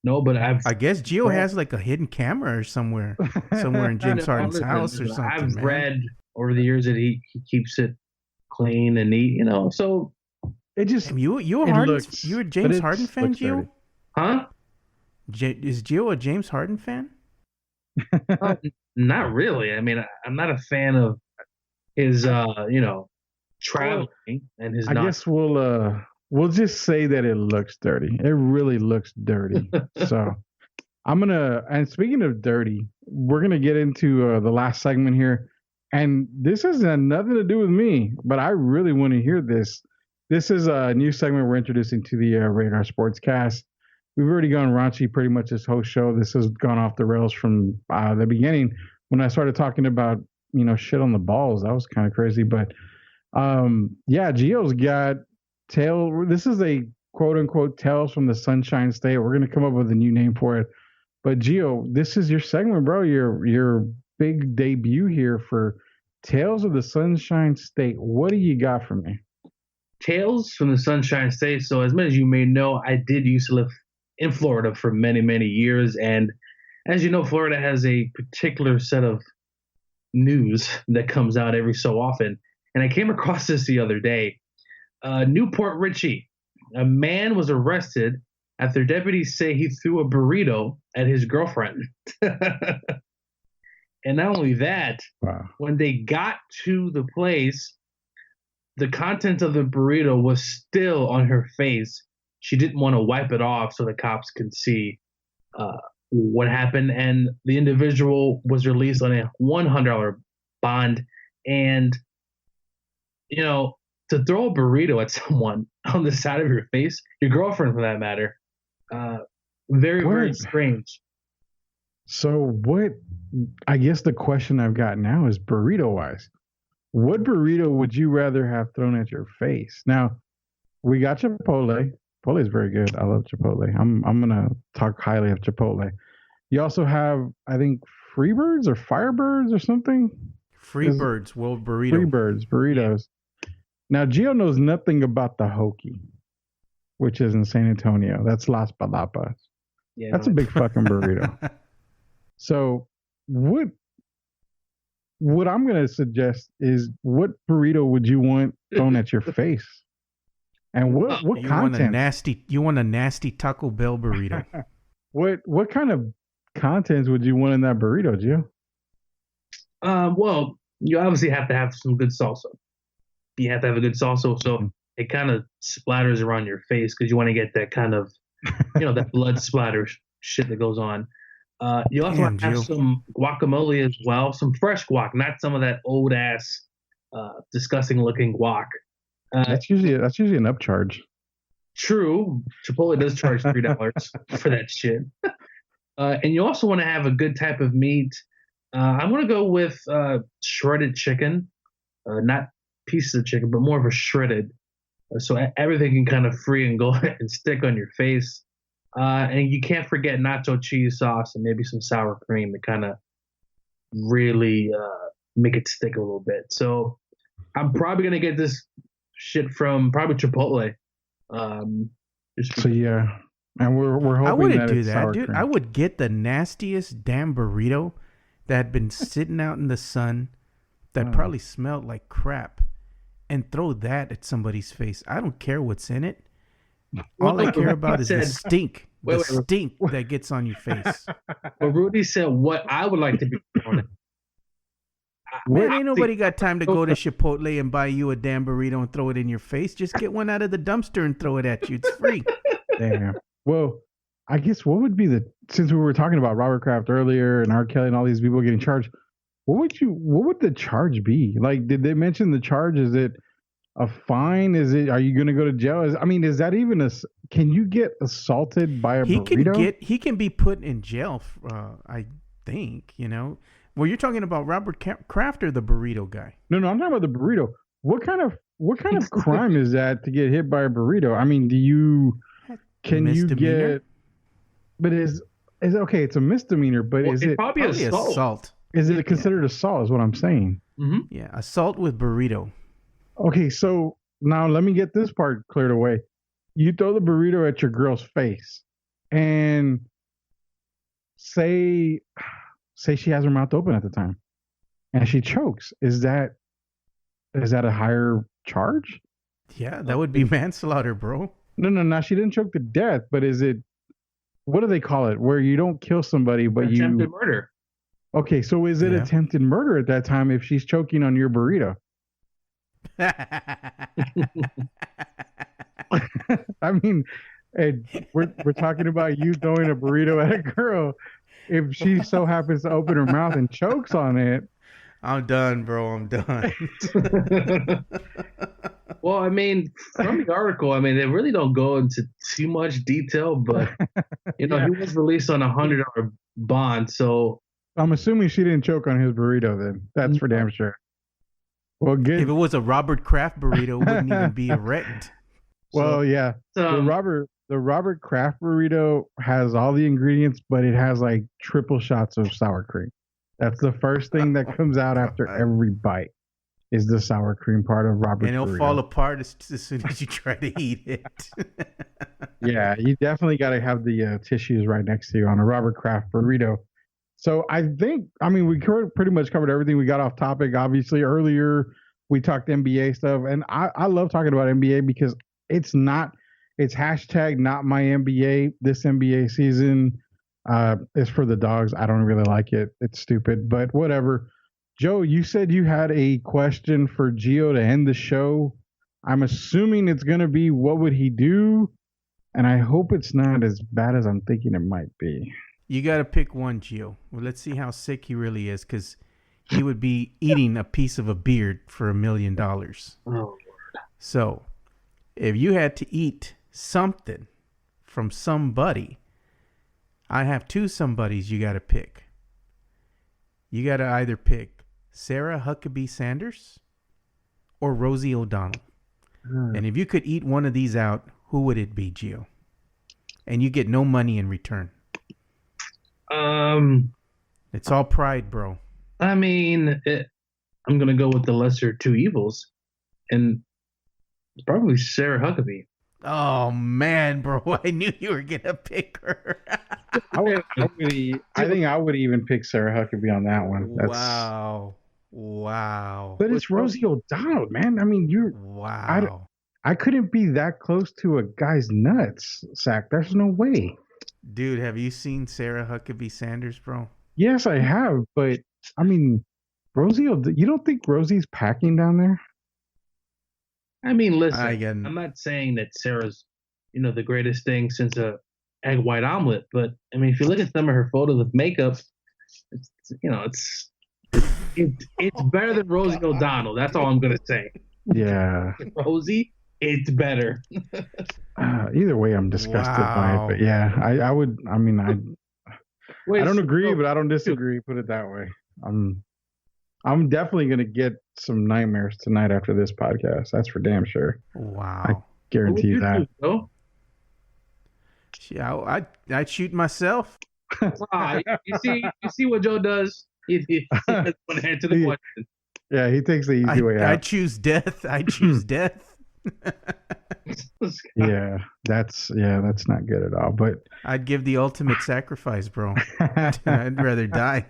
no. But
I guess Gio has like a hidden camera or somewhere in James Harden's house or something.
I've
man.
read over the years that he keeps it clean and neat. You know, so
It just
You
it
Harden?
looks-
You a
but
James
it
Harden fan,
looks
Gio?
dirty.
huh?
Is Gio a James Harden fan?
Not really. I mean, I'm not a fan of his, traveling and his.
I guess we'll just say that it looks dirty. It really looks dirty. So and speaking of dirty, we're gonna get into the last segment here, and this has nothing to do with me, but I really want to hear this. This is a new segment we're introducing to the Radar Sportscast. We've already gone raunchy pretty much this whole show. This has gone off the rails from the beginning when I started talking about shit on the balls. That was kind of crazy, but Gio's got this is a quote unquote Tales from the Sunshine State. We're gonna come up with a new name for it. But Gio, this is your segment, bro. Your big debut here for Tales of the Sunshine State. What do you got for me?
Tales from the Sunshine State. So, as many as you may know, I did used to live in Florida for many, many years. And as you know, Florida has a particular set of news that comes out every so often. And I came across this the other day. Newport Richie, a man was arrested after deputies say he threw a burrito at his girlfriend. And not only that,
Wow.
when they got to the place, the content of the burrito was still on her face. She didn't want to wipe it off so the cops could see what happened. And the individual was released on a $100 bond. And, to throw a burrito at someone on the side of your face, your girlfriend for that matter, very, very strange.
So I guess the question I've got now is burrito wise. What burrito would you rather have thrown at your face? Now, we got Chipotle. Chipotle is very good. I love Chipotle. I'm gonna talk highly of Chipotle. You also have, I think, Freebirds or Firebirds or something.
Freebirds, World Burrito.
Freebirds, burritos. Now, Gio knows nothing about the Hokie, which is in San Antonio. That's Las Palapas.
Yeah,
That's a big fucking burrito. So, what I'm going to suggest is what burrito would you want thrown at your face? And what content?
You want a nasty Taco Bell burrito.
What kind of contents would you want in that burrito, Gio?
Well, you obviously have to have some good salsa. You have to have a good salsa, so it kind of splatters around your face because you want to get that kind of, that blood splatter shit that goes on. You also have some guacamole as well, some fresh guac, not some of that old ass, disgusting looking guac.
That's usually an upcharge.
True, Chipotle does charge $3 for that shit. And you also want to have a good type of meat. I'm gonna go with shredded chicken, not pieces of chicken, but more of a shredded, so everything can kind of free and go and stick on your face. And you can't forget nacho cheese sauce and maybe some sour cream to kind of really make it stick a little bit. So I'm probably gonna get this shit from probably Chipotle.
And we're hoping
I wouldn't
that
do
it's
that,
sour
dude.
cream.
I would get the nastiest damn burrito that had been sitting out in the sun that probably smelled like crap and throw that at somebody's face. I don't care what's in it. All I care about is the stink. The stink that gets on your face.
But Rudy said what I would like to be on it.
Man, ain't nobody got time to go to Chipotle and buy you a damn burrito and throw it in your face. Just get one out of the dumpster and throw it at you. It's free.
Damn. Well, I guess what would be since we were talking about Robert Kraft earlier and R. Kelly and all these people getting charged, what would the charge be? Like, did they mention the charge? Is it a fine? Are you going to go to jail? Is that even can you get assaulted by a burrito?
He can be put in jail, I think, Well, you're talking about Robert Kraft or the burrito guy?
No, I'm talking about the burrito. What kind of crime is that to get hit by a burrito? I mean, can you get But is okay? It's a misdemeanor, but
Well,
is
it's
it
probably assault.
is it considered assault? Is what I'm saying.
Mm-hmm.
Yeah, assault with burrito.
Okay, so now let me get this part cleared away. You throw the burrito at your girl's face, and say she has her mouth open at the time, and she chokes. Is that a higher charge?
Yeah, that would be manslaughter, bro.
No. She didn't choke to death, but is it? What do they call it? Where you don't kill somebody, but
Attempted murder.
Okay, so is it
Yeah.
attempted murder at that time if she's choking on your burrito? I mean, we're talking about you throwing a burrito at a girl. If she so happens to open her mouth and chokes on it,
I'm done, bro. I'm done.
Well, I mean, from the article, I mean, they really don't go into too much detail, but he was released on $100 bond, so
I'm assuming she didn't choke on his burrito. Then that's for damn sure. Well, good.
If it was a Robert Kraft burrito, it wouldn't even be a rent.
Well, yeah. The Robert Kraft burrito has all the ingredients, but it has like triple shots of sour cream. That's the first thing that comes out after every bite is the sour cream part of Robert's
and it'll
burrito.
fall apart as soon as you try to eat it.
Yeah, you definitely got to have the tissues right next to you on a Robert Kraft burrito. So I mean, we pretty much covered everything. We got off topic. Obviously, earlier we talked NBA stuff, and I love talking about NBA because it's hashtag not my NBA. This NBA season is for the dogs. I don't really like it. It's stupid, but whatever. Joe, you said you had a question for Gio to end the show. I'm assuming it's going to be what would he do? And I hope it's not as bad as I'm thinking it might be.
You got to pick one, Gio. Well, let's see how sick he really is, because he would be eating a piece of a beard for $1 million.
Oh, Lord.
So, if you had to eat something from somebody, I have two somebodies you got to pick. You got to either pick Sarah Huckabee Sanders or Rosie O'Donnell. And if you could eat one of these out, who would it be, Gio? And you get no money in return. It's all pride, bro.
I mean, I'm gonna go with the lesser two evils, and it's probably Sarah Huckabee.
Oh man, bro! I knew you were gonna pick her.
I think I would even pick Sarah Huckabee on that one.
Wow.
But it's Rosie O'Donnell, man. I mean,
Wow.
I couldn't be that close to a guy's nuts, Zach. There's no way.
Dude, have you seen Sarah Huckabee Sanders, bro?
Yes, I have, but I mean, you don't think Rosie's packing down there?
I mean, listen, I'm not saying that Sarah's, the greatest thing since a egg white omelet, but I mean, if you look at some of her photos with makeup, it's better than Rosie O'Donnell. That's all I'm gonna say.
Yeah,
Rosie, it's better.
Either way, I'm disgusted by it. But yeah, I would. I mean, I don't agree, but I don't disagree. Put it that way. I'm definitely gonna get some nightmares tonight after this podcast. That's for damn sure.
Wow.
I guarantee you that.
Yeah, I'd shoot myself.
You see what Joe does? He doesn't want to answer the question.
Yeah, he takes the easy way out.
I choose death. I choose death.
Yeah, that's not good at all. But
I'd give the ultimate sacrifice, bro. I'd rather die.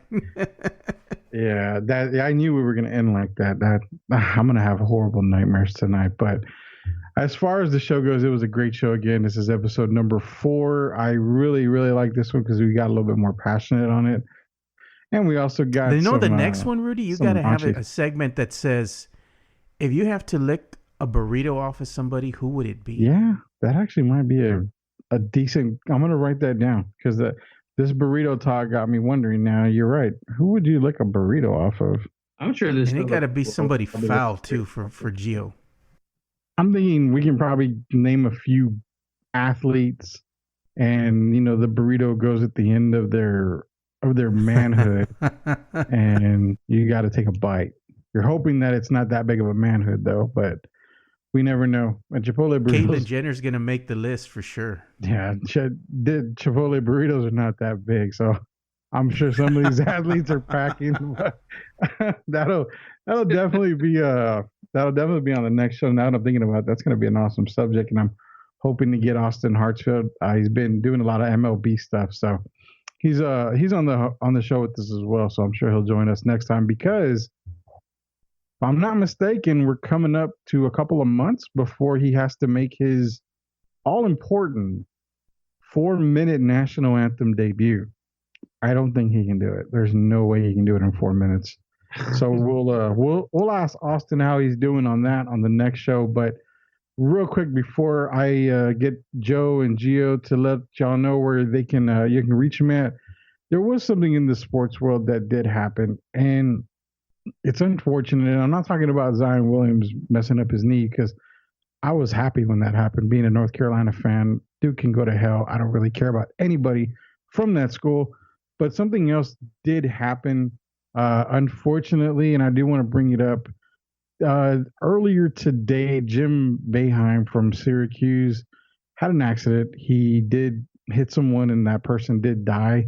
Yeah, I knew we were gonna end like that. I'm gonna have horrible nightmares tonight. But as far as the show goes, it was a great show. Again, this is episode number 4. I really, really like this one because we got a little bit more passionate on it, and we also got.
The next one, Rudy, you got to have a segment that says, if you have to lick a burrito off of somebody, who would it be?
Yeah, that actually might be a decent. I'm gonna write that down because this burrito talk got me wondering. Now you're right. Who would you lick a burrito off of?
I'm sure this.
And it got to be somebody foul too for Gio.
I'm thinking we can probably name a few athletes, and the burrito goes at the end of their manhood, and you got to take a bite. You're hoping that it's not that big of a manhood though, but We never know. And Chipotle
Caitlyn
burritos,
Jenner's gonna make the list for sure.
yeah, Chipotle burritos are not that big, so I'm sure some of these athletes are packing. But that'll that'll definitely be that'll definitely be on the next show. Now that I'm thinking about it, that's going to be an awesome subject, and I'm hoping to get Austin Hartsfield. He's been doing a lot of MLB stuff, so he's on the show with us as well. So I'm sure he'll join us next time because if I'm not mistaken, we're coming up to a couple of months before he has to make his all important 4 minute national anthem debut. I don't think he can do it. There's no way he can do it in 4 minutes. So we'll ask Austin how he's doing on that on the next show. But real quick before I get Joe and Gio to let y'all know where they can you can reach them at, there was something in the sports world that did happen, and it's unfortunate. And I'm not talking about Zion Williams messing up his knee because I was happy when that happened. Being a North Carolina fan, Duke can go to hell. I don't really care about anybody from that school. But something else did happen, unfortunately, and I do want to bring it up. Earlier today, Jim Boeheim from Syracuse had an accident. He did hit someone, and that person did die.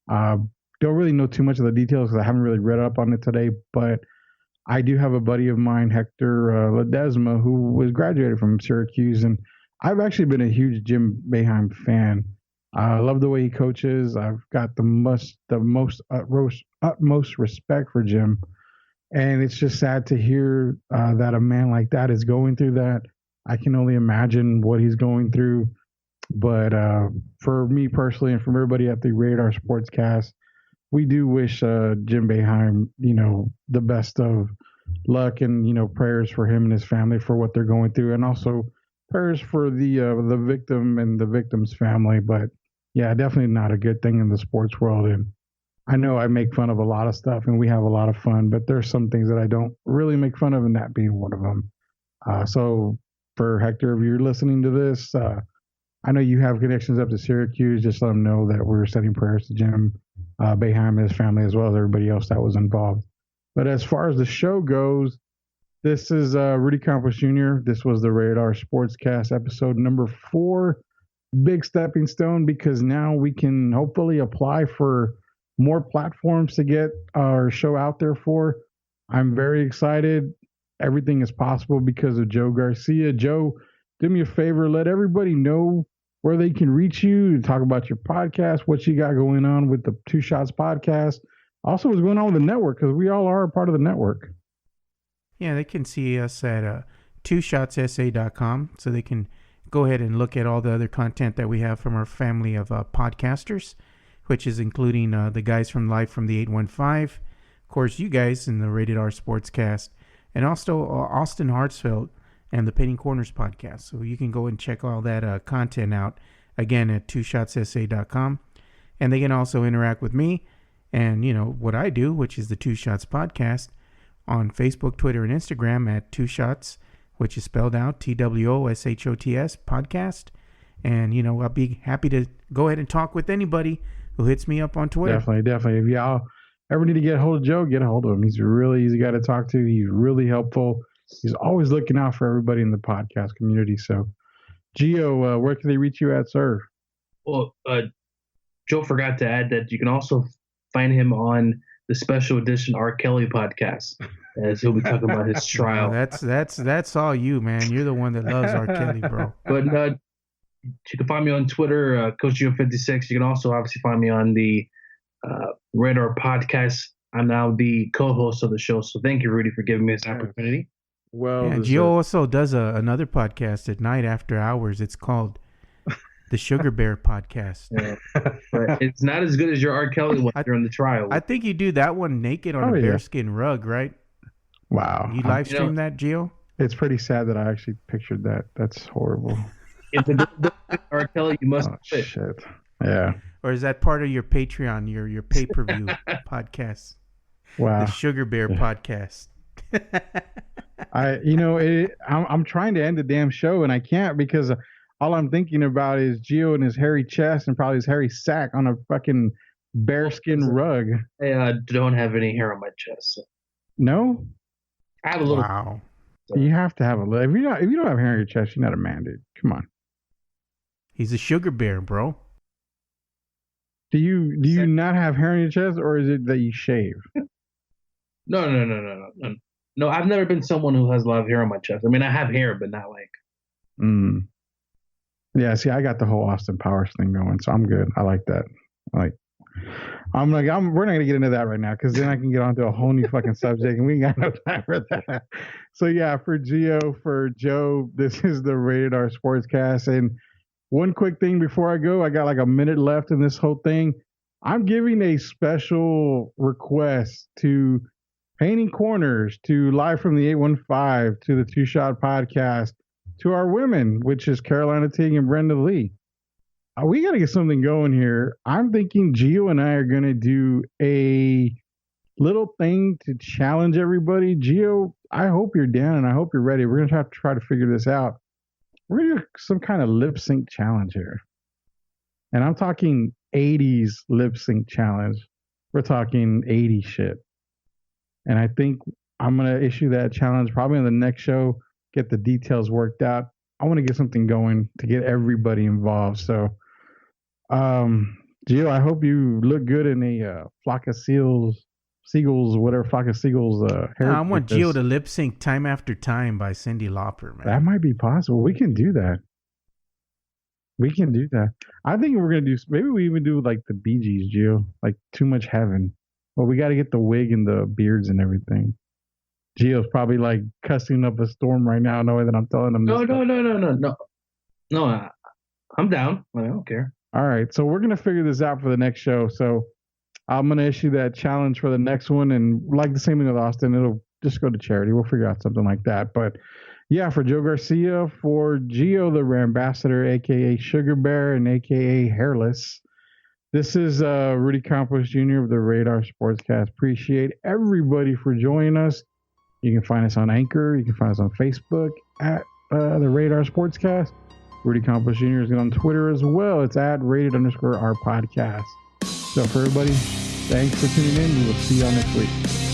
Don't really know too much of the details because I haven't really read up on it today, but I do have a buddy of mine, Hector Ledesma, who was graduated from Syracuse, and I've actually been a huge Jim Boeheim fan. I love the way he coaches. I've got the most utmost respect for Jim, and it's just sad to hear that a man like that is going through that. I can only imagine what he's going through. But for me personally, and from everybody at the Radar Sportscast, we do wish Jim Boeheim, the best of luck, and prayers for him and his family for what they're going through, and also prayers for the victim and the victim's family. But yeah, definitely not a good thing in the sports world. And I know I make fun of a lot of stuff, and we have a lot of fun, but there's some things that I don't really make fun of, and that being one of them. So for Hector, if you're listening to this, I know you have connections up to Syracuse. Just let them know that we're sending prayers to Jim Boeheim and his family, as well as everybody else that was involved. But as far as the show goes, this is Rudy Campos Jr. This was the Radar Sportscast episode number 4. Big stepping stone, because now we can hopefully apply for more platforms to get our show out there for. I'm very excited. Everything is possible because of Joe Garcia. Joe, do me a favor, let everybody know where they can reach you to talk about your podcast, what you got going on with the Two Shots podcast. Also, what's going on with the network, because we all are a part of the network.
Yeah, they can see us at twoshotssa.com, so they can go ahead and look at all the other content that we have from our family of podcasters, which is including the guys from Live from the 815, of course, you guys in the Rated R Sportscast, and also Austin Hartsfield and the Painting Corners podcast. So you can go and check all that content out, again, at twoshotssa.com. And they can also interact with me and, what I do, which is the Two Shots podcast, on Facebook, Twitter, and Instagram at Two Shots, which is spelled out TWOSHOTS podcast. And, I'll be happy to go ahead and talk with anybody who hits me up on Twitter.
Definitely. If y'all ever need to get a hold of Joe, get a hold of him. He's a really easy guy to talk to. He's really helpful. He's always looking out for everybody in the podcast community. So, Gio, where can they reach you at, sir?
Well, Joe forgot to add that you can also find him on the special edition R. Kelly podcast, as he'll be talking about his trial.
That's all you, man. You're the one that loves R. Kelly, bro.
But you can find me on Twitter, Coach Gio56. You can also obviously find me on the Radar podcast. I'm now the co-host of the show, so thank you, Rudy, for giving me this opportunity.
Well,
yeah, Gio also does another podcast at night after hours. It's called the Sugar Bear Podcast.
Yeah. But it's not as good as your R. Kelly one during the trial.
I think you do that one naked on a bearskin rug, right?
Wow.
You live stream that, Gio?
It's pretty sad that I actually pictured that. That's horrible.
If it doesn't R. Kelly, you must
quit. Shit. Yeah.
Or is that part of your Patreon, your pay-per-view podcast?
Wow.
The Sugar Bear Podcast.
I'm trying to end the damn show, and I can't, because all I'm thinking about is Gio and his hairy chest and probably his hairy sack on a fucking bearskin rug.
I don't have any hair on my chest. So.
No?
I have a little.
Wow.
You have to have a little. If you don't have hair on your chest, you're not a man, dude. Come on.
He's a sugar bear, bro.
Do you not have hair on your chest, or is it that you shave?
No. No, I've never been someone who has a lot of hair on my chest. I mean, I have hair, but not like.
Yeah, see, I got the whole Austin Powers thing going, so I'm good. I like that. We're not gonna get into that right now because then I can get onto a whole new fucking subject, and we ain't got no time for that. So yeah, for Joe, this is the Rated R Sportscast. And one quick thing before I go, I got like a minute left in this whole thing. I'm giving a special request to Painting Corners, to Live from the 815, to the Two Shot Podcast, to our women, which is Carolina Teague and Brenda Lee. We got to get something going here. I'm thinking Gio and I are going to do a little thing to challenge everybody. Gio, I hope you're down and I hope you're ready. We're going to have to try to figure this out. We're going to do some kind of lip sync challenge here. And I'm talking 80s lip sync challenge. We're talking 80s shit. And I think I'm going to issue that challenge probably on the next show, get the details worked out. I want to get something going to get everybody involved. So, Gio, I hope you look good in a flock of seagulls, whatever flock of seagulls. Hair.
I want Gio to lip sync Time After Time by Cyndi Lauper, man.
That might be possible. We can do that. I think we're going to do, maybe we even do like the Bee Gees, Gio, like Too Much Heaven. Well, we got to get the wig and the beards and everything. Gio's probably like cussing up a storm right now, knowing that I'm telling him.
No. I'm down. I don't care.
All right, so we're gonna figure this out for the next show. So I'm gonna issue that challenge for the next one, and like the same thing with Austin, it'll just go to charity. We'll figure out something like that. But yeah, for Joe Garcia, for Gio, the ambassador, aka Sugar Bear and aka Hairless. This is Rudy Campos Jr. of the Radar Sportscast. Appreciate everybody for joining us. You can find us on Anchor. You can find us on Facebook at the Radar Sportscast. Rudy Campos Jr. is on Twitter as well. It's at rated_our podcast. So for everybody, thanks for tuning in. We will see y'all next week.